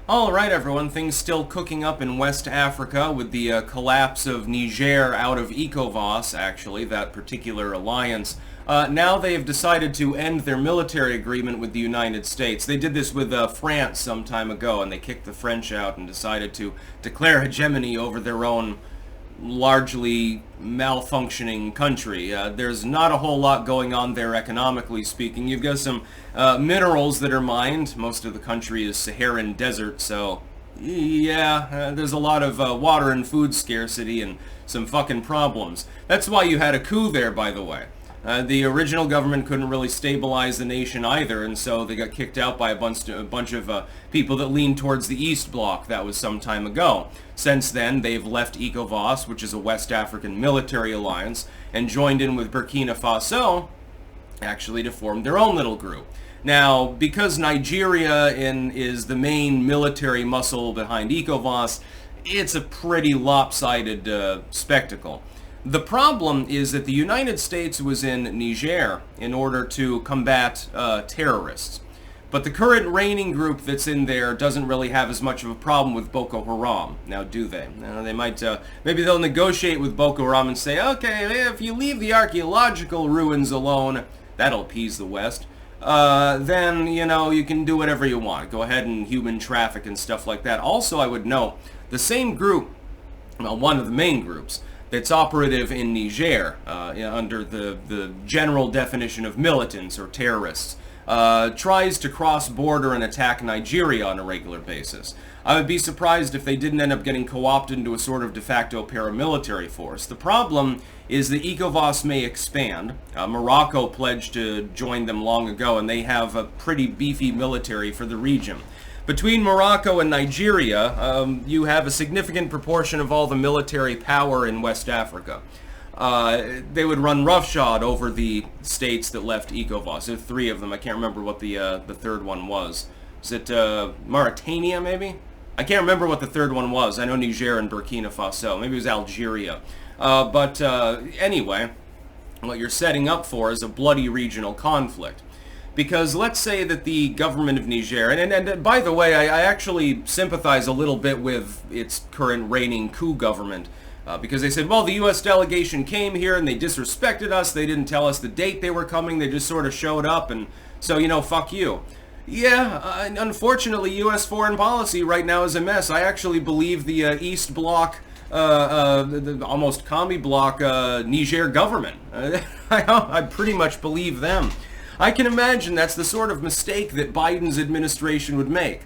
All right, everyone. Things still cooking up in West Africa with the collapse of Niger out of ECOWAS, actually, that particular alliance. Now they have decided to end their military agreement with the United States. They did this with France some time ago, and they kicked the French out and decided to declare hegemony over their own largely malfunctioning country. There's not a whole lot going on there economically speaking. You've got some minerals that are mined. Most of the country is Saharan desert, so yeah, there's a lot of water and food scarcity and some fucking problems. That's why you had a coup there, by the way. The original government couldn't really stabilize the nation either, and so they got kicked out by a bunch of people that leaned towards the East Bloc. That was some time ago. Since then, they've left ECOWAS, which is a West African military alliance, and joined in with Burkina Faso, actually to form their own little group. Now, because Nigeria is the main military muscle behind ECOWAS, it's a pretty lopsided spectacle. The problem is that the United States was in Niger in order to combat terrorists. But the current reigning group that's in there doesn't really have as much of a problem with Boko Haram. Now, do they? They might, maybe they'll negotiate with Boko Haram and say, okay, if you leave the archaeological ruins alone, that'll appease the West. Then, you can do whatever you want. Go ahead and human traffic and stuff like that. Also, I would note, the same group, well, one of the main groups, that's operative in Niger, under the general definition of militants or terrorists, tries to cross border and attack Nigeria on a regular basis. I would be surprised if they didn't end up getting co-opted into a sort of de facto paramilitary force. The problem is that ECOWAS may expand. Morocco pledged to join them long ago, and they have a pretty beefy military for the region. Between Morocco and Nigeria, you have a significant proportion of all the military power in West Africa. They would run roughshod over the states that left ECOWAS. There are three of them. I can't remember what the third one was. Was it Mauritania, maybe? I can't remember what the third one was. I know Niger and Burkina Faso. Maybe it was Algeria. But anyway, what you're setting up for is a bloody regional conflict. Because let's say that the government of Niger, and by the way, I actually sympathize a little bit with its current reigning coup government, because they said, well, the U.S. delegation came here and they disrespected us, they didn't tell us the date they were coming, they just sort of showed up, and so, fuck you. Yeah, unfortunately, U.S. foreign policy right now is a mess. I actually believe the East Bloc, the almost commie bloc Niger government. I pretty much believe them. I can imagine that's the sort of mistake that Biden's administration would make.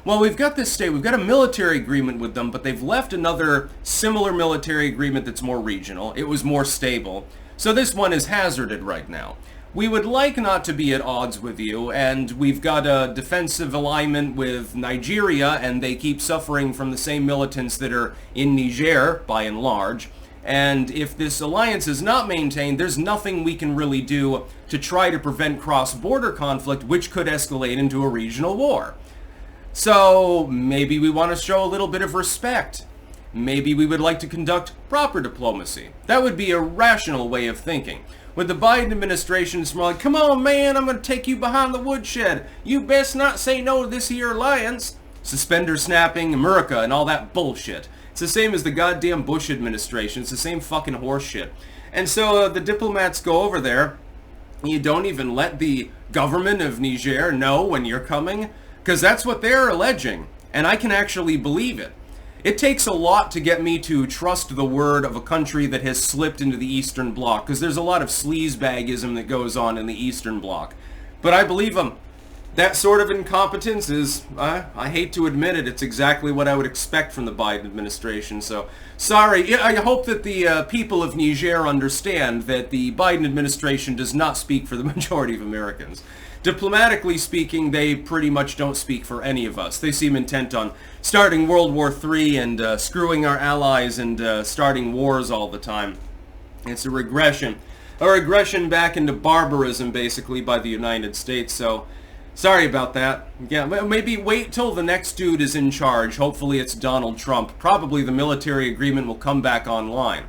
Well, we've got this state, we've got a military agreement with them, but they've left another similar military agreement that's more regional. It was more stable. So this one is hazarded right now. We would like not to be at odds with you, and we've got a defensive alignment with Nigeria, and they keep suffering from the same militants that are in Niger, by and large. And if this alliance is not maintained, there's nothing we can really do to try to prevent cross-border conflict, which could escalate into a regional war. So maybe we want to show a little bit of respect. Maybe we would like to conduct proper diplomacy. That would be a rational way of thinking. With the Biden administration, it's more like, come on, man, I'm going to take you behind the woodshed. You best not say no to this here alliance. Suspender snapping, America, and all that bullshit. It's the same as the goddamn Bush administration. It's the same fucking horse shit. And so the diplomats go over there. You don't even let the government of Niger know when you're coming, because that's what they're alleging. And I can actually believe it. It takes a lot to get me to trust the word of a country that has slipped into the Eastern Bloc, because there's a lot of sleazebagism that goes on in the Eastern Bloc. But I believe them. That sort of incompetence is, I hate to admit it, it's exactly what I would expect from the Biden administration. So, sorry, I hope that the people of Niger understand that the Biden administration does not speak for the majority of Americans. Diplomatically speaking, they pretty much don't speak for any of us. They seem intent on starting World War III and screwing our allies and starting wars all the time. It's a regression back into barbarism, basically, by the United States, so sorry about that. Yeah, maybe wait till the next dude is in charge. Hopefully it's Donald Trump. Probably the military agreement will come back online.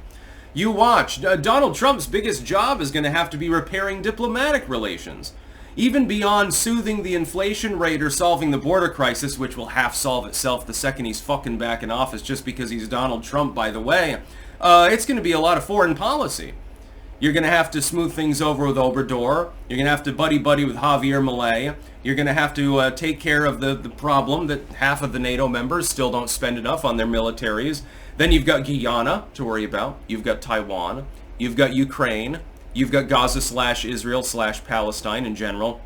You watch. Donald Trump's biggest job is going to have to be repairing diplomatic relations. Even beyond soothing the inflation rate or solving the border crisis, which will half solve itself the second he's fucking back in office just because he's Donald Trump, by the way, it's going to be a lot of foreign policy. You're going to have to smooth things over with Obrador. You're going to have to buddy-buddy with Javier Milei. You're going to have to take care of the problem that half of the NATO members still don't spend enough on their militaries. Then you've got Guyana to worry about. You've got Taiwan. You've got Ukraine. You've got Gaza/Israel/Palestine in general,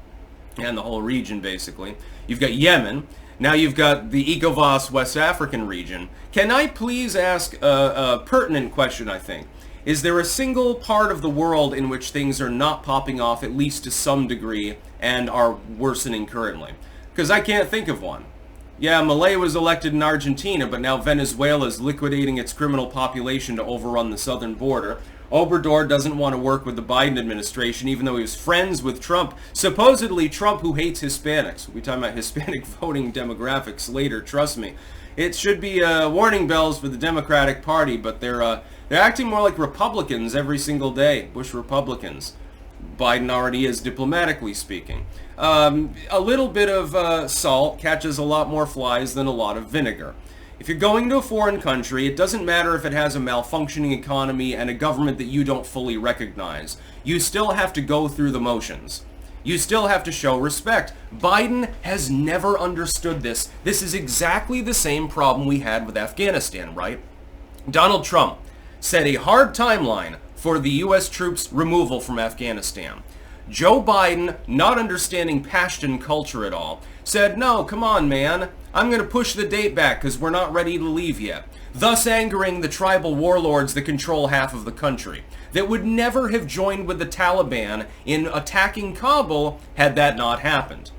and the whole region, basically. You've got Yemen. Now you've got the ECOWAS West African region. Can I please ask a pertinent question, I think? Is there a single part of the world in which things are not popping off, at least to some degree, and are worsening currently? Because I can't think of one. Yeah, Milei was elected in Argentina, but now Venezuela is liquidating its criminal population to overrun the southern border. Obrador doesn't want to work with the Biden administration, even though he was friends with Trump. Supposedly Trump, who hates Hispanics. We'll be talking about Hispanic voting demographics later, trust me. It should be warning bells for the Democratic Party, but they're acting more like Republicans every single day. Bush Republicans. Biden already is, diplomatically speaking. A little bit of salt catches a lot more flies than a lot of vinegar. If you're going to a foreign country, it doesn't matter if it has a malfunctioning economy and a government that you don't fully recognize. You still have to go through the motions. You still have to show respect. Biden has never understood this. This is exactly the same problem we had with Afghanistan, right? Donald Trump set a hard timeline for the U.S. troops' removal from Afghanistan. Joe Biden, not understanding Pashtun culture at all, said, no, come on, man. I'm going to push the date back because we're not ready to leave yet. Thus angering the tribal warlords that control half of the country, that would never have joined with the Taliban in attacking Kabul had that not happened.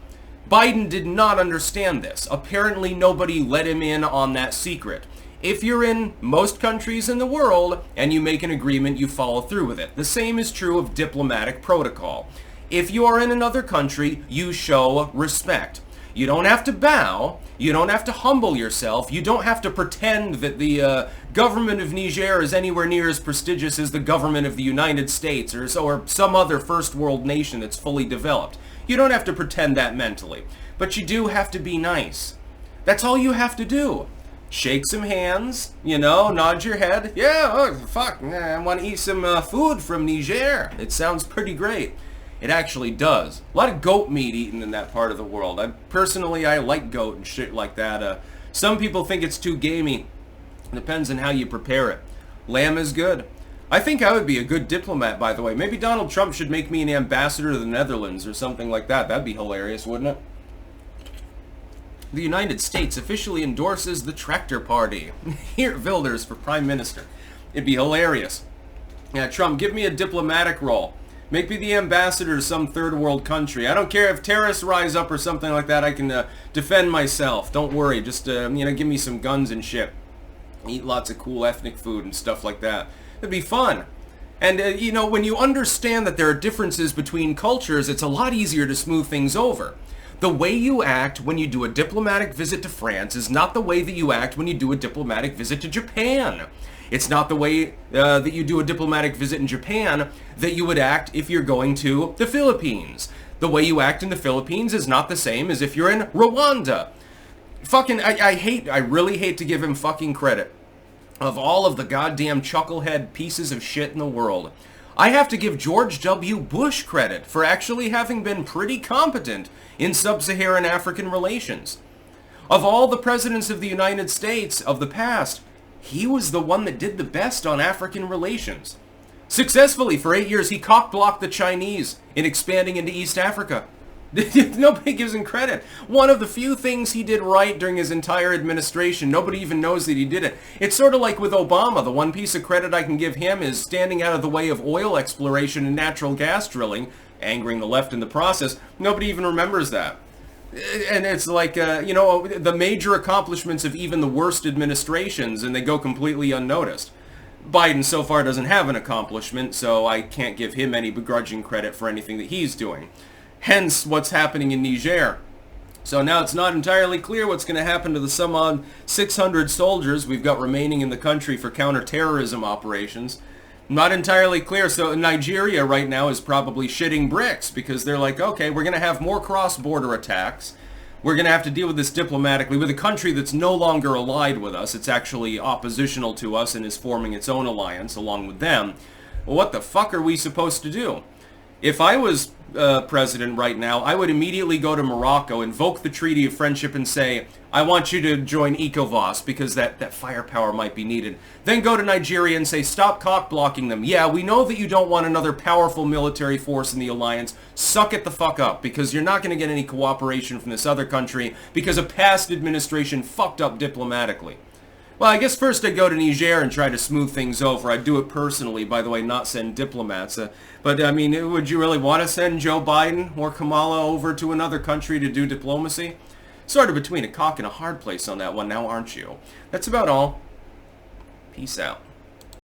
Biden did not understand this. Apparently nobody let him in on that secret. If you're in most countries in the world and you make an agreement, you follow through with it. The same is true of diplomatic protocol. If you are in another country, you show respect. You don't have to bow. You don't have to humble yourself. You don't have to pretend that the government of Niger is anywhere near as prestigious as the government of the United States or some other first world nation that's fully developed. You don't have to pretend that mentally. But you do have to be nice. That's all you have to do. Shake some hands, nod your head. Yeah, oh, fuck, I want to eat some food from Niger. It sounds pretty great. It actually does. A lot of goat meat eaten in that part of the world. Personally, I like goat and shit like that. Some people think it's too gamey. It depends on how you prepare it. Lamb is good. I think I would be a good diplomat, by the way. Maybe Donald Trump should make me an ambassador to the Netherlands or something like that. That'd be hilarious, wouldn't it? The United States officially endorses the Tractor Party. Geert Wilders for Prime Minister. It'd be hilarious. Yeah, Trump, give me a diplomatic role. Make me the ambassador to some third world country. I don't care if terrorists rise up or something like that. I can defend myself. Don't worry. Just, give me some guns and shit. Eat lots of cool ethnic food and stuff like that. It'd be fun. And, when you understand that there are differences between cultures, it's a lot easier to smooth things over. The way you act when you do a diplomatic visit to France is not the way that you act when you do a diplomatic visit to Japan. It's not the way that you do a diplomatic visit in Japan that you would act if you're going to the Philippines. The way you act in the Philippines is not the same as if you're in Rwanda. I really hate to give him fucking credit. Of all of the goddamn chucklehead pieces of shit in the world, I have to give George W. Bush credit for actually having been pretty competent in sub-Saharan African relations. Of all the presidents of the United States of the past, he was the one that did the best on African relations. Successfully, for 8 years, he cock-blocked the Chinese in expanding into East Africa. Nobody gives him credit. One of the few things he did right during his entire administration. Nobody even knows that he did it. It's sort of like with Obama. The one piece of credit I can give him is standing out of the way of oil exploration and natural gas drilling, angering the left in the process. Nobody even remembers that. And it's like, the major accomplishments of even the worst administrations, and they go completely unnoticed. Biden so far doesn't have an accomplishment, so I can't give him any begrudging credit for anything that he's doing. Hence, what's happening in Niger. So now it's not entirely clear what's going to happen to the some odd 600 soldiers we've got remaining in the country for counter-terrorism operations. Not entirely clear. So Nigeria right now is probably shitting bricks because they're like, okay, we're going to have more cross-border attacks. We're going to have to deal with this diplomatically with a country that's no longer allied with us. It's actually oppositional to us and is forming its own alliance along with them. Well, what the fuck are we supposed to do? If I was president right now, I would immediately go to Morocco, invoke the Treaty of Friendship, and say, I want you to join ECOWAS because that firepower might be needed. Then go to Nigeria and say, stop cock-blocking them. Yeah, we know that you don't want another powerful military force in the alliance. Suck it the fuck up because you're not going to get any cooperation from this other country because a past administration fucked up diplomatically. Well, I guess first I'd go to Niger and try to smooth things over. I'd do it personally, by the way, not send diplomats. But, I mean, would you really want to send Joe Biden or Kamala over to another country to do diplomacy? Sort of between a cock and a hard place on that one now, aren't you? That's about all. Peace out.